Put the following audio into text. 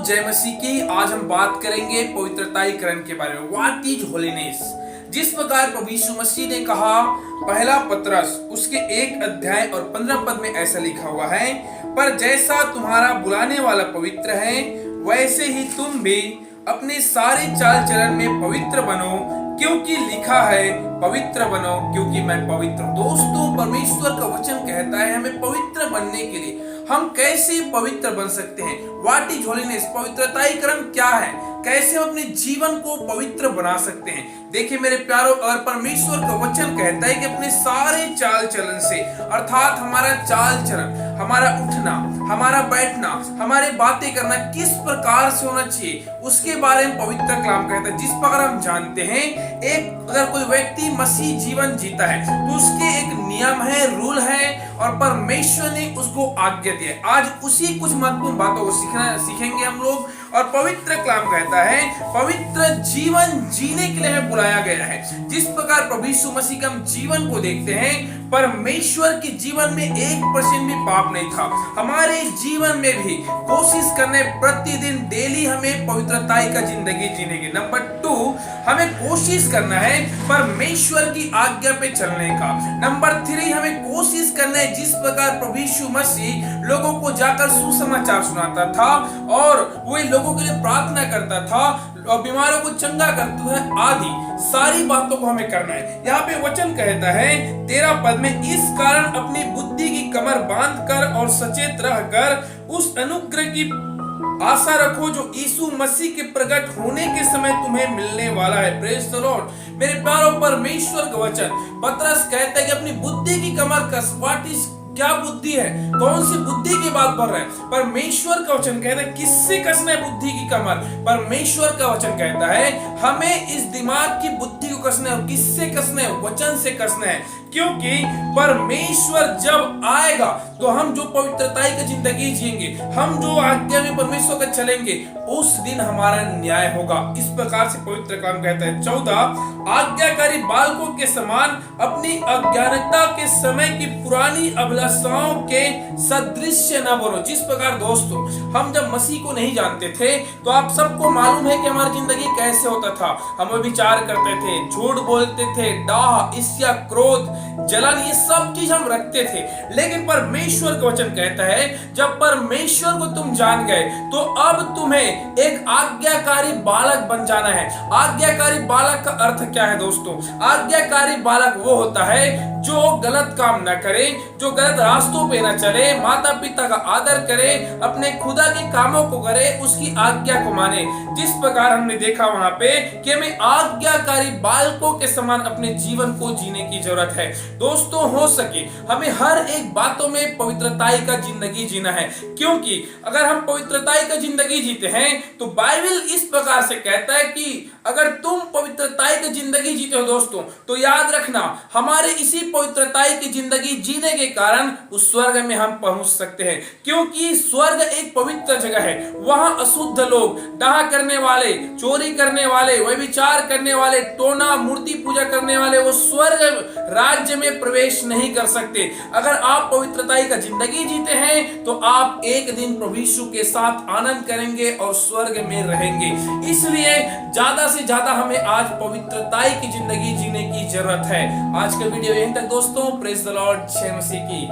जय मसीह की। आज हम बात करेंगे पवित्रताईकरण के बारे में। What is holiness. जिस प्रकार प्रभु यीशु मसीह ने कहा, पहला पतरस उसके 1 अध्याय और 15 पद में ऐसा लिखा हुआ है, पर जैसा तुम्हारा बुलाने वाला पवित्र है वैसे ही तुम भी अपने सारे चाल चलन में पवित्र बनो, क्योंकि लिखा है पवित्र बनो क्योंकि मैं पवित्र। दोस्तों, परमेश्वर का वचन कहता है हमें पवित्र बनने के लिए। हम कैसे पवित्र बन सकते हैं? What is holiness. पवित्रताईकरण क्या है? कैसे हम अपने जीवन को पवित्र बना सकते हैं? देखिए मेरे प्यारों, अगर परमेश्वर का वचन कहता है कि अपने सारे चाल चलन से, अर्थात हमारा चाल चलन, हमारा उठना, हमारा बैठना, हमारे बातें करना किस प्रकार से होना चाहिए, उसके बारे में पवित्र कलाम कहता है। जिस प्रकार हम जानते हैं, अगर कोई व्यक्ति मसीह जीवन जीता है तो उसके एक नियम है, रूल है, और परमेश्वर ने उसको आज्ञा दी है। आज उसी कुछ महत्वपूर्ण बातों को सीखेंगे हम लोग। और पवित्र कलाम कहता है पवित्र जीवन जीने के लिए हमें बुलाया गया है। जिस प्रकार प्रभु यीशु मसीह के हम जीवन को देखते हैं, परमेश्वर के जीवन में 1% भी पाप नहीं था। हमारे जीवन में भी कोशिश करने प्रतिदिन डेली हमें पवित्रताई का जिंदगी जीने की। नंबर 2, हमें कोशिश करना है परमेश्वर की आज्ञा पे चलने का। नंबर 3, हमें कोशिश करना है जिस प्रकार प्रभु यीशु मसीह लोगों को जाकर सुसमाचार सुनाता था और वो लोगों के लिए प्रार्थना करता था और बीमारों को चंगा करता है, आदि सारी बातों को हमें करना है। यहाँ पे वचन कहता है 13 पद में, इस कारण अपनी बुद्धि की कमर बांधकर और सचेत रहकर उस अनुग्रह की आशा रखो जो यीशु मसीह के प्रकट होने के समय तुम्हें मिलने वाला है। Praise the Lord. मेरे प्यारों, परमेश्वर का वचन पतरस कहता है कि अपनी बुद्धि की कमर कस। व्हाट इज, क्या बुद्धि है? कौन सी बुद्धि की बात कर रहे हैं? परमेश्वर का वचन कहता है किससे कसना है बुद्धि की कमर? परमेश्वर का वचन कहता है हमें इस दिमाग की बुद्धि को कसना है। किससे कसना है? वचन से कसना है। क्योंकि परमेश्वर जब आएगा तो हम जो पवित्रताई की जिंदगी जिएंगे, हम जो आज्ञा में परमेश्वर का चलेंगे, उस दिन हमारा न्याय होगा। इस प्रकार से पवित्र कलाम कहता है। 14, आज्ञाकारी बालकों के समान अपनी अज्ञानता के समय की पुरानी अभिलाषाओं के सदृश न बनो। जिस प्रकार दोस्तों, हम जब मसीह को नहीं जानते थे तो आप सबको मालूम है कि हमारी जिंदगी कैसे होता था। हम विचार करते थे, झूठ बोलते थे, डाह, ईर्ष्या, क्रोध, जलन, ये सब चीज हम रखते थे। लेकिन परमेश्वर का वचन कहता है जब परमेश्वर को तुम जान गए तो अब तुम्हें एक आज्ञाकारी बालक बन जाना है। आज्ञाकारी बालक का अर्थ क्या है दोस्तों? आज्ञाकारी बालक वो होता है जो गलत काम न करे, जो गलत रास्तों पे न चले, माता पिता का आदर करे, अपने खुदा के कामों को करे, उसकी आज्ञा को माने। जिस प्रकार हमने देखा वहां पे कि हमें आज्ञाकारी बालकों के समान अपने जीवन को जीने की जरूरत है। दोस्तों, हो सके हमें हर एक बातों में पवित्रताई का जिंदगी जीना है, क्योंकि अगर हम पवित्रताई का जिंदगी जीते हैं तो बाइबल इस प्रकार से कहता है कि अगर तुम पवित्रताई की जिंदगी जीते हो दोस्तों, तो याद रखना हमारे इसी पवित्रताई की जिंदगी जीने के कारण उस स्वर्ग में हम पहुंच सकते हैं। क्योंकि स्वर्ग एक पवित्र जगह है। वहां अशुद्ध लोग, डाह करने वाले, चोरी करने वाले, व्यभिचार करने वाले, टोना, मूर्ति पूजा करने वाले, वो स्वर्ग राज्य में प्रवेश नहीं कर सकते। अगर आप पवित्रताई का जिंदगी जीते हैं तो आप एक दिन प्रभु यीशु के साथ आनंद करेंगे और स्वर्ग में रहेंगे। इसलिए ज्यादा से ज्यादा हमें आज पवित्रताई की जिंदगी जीने की जरूरत है। आज का वीडियो यहीं तक दोस्तों। Praise the Lord. जय मसीह की।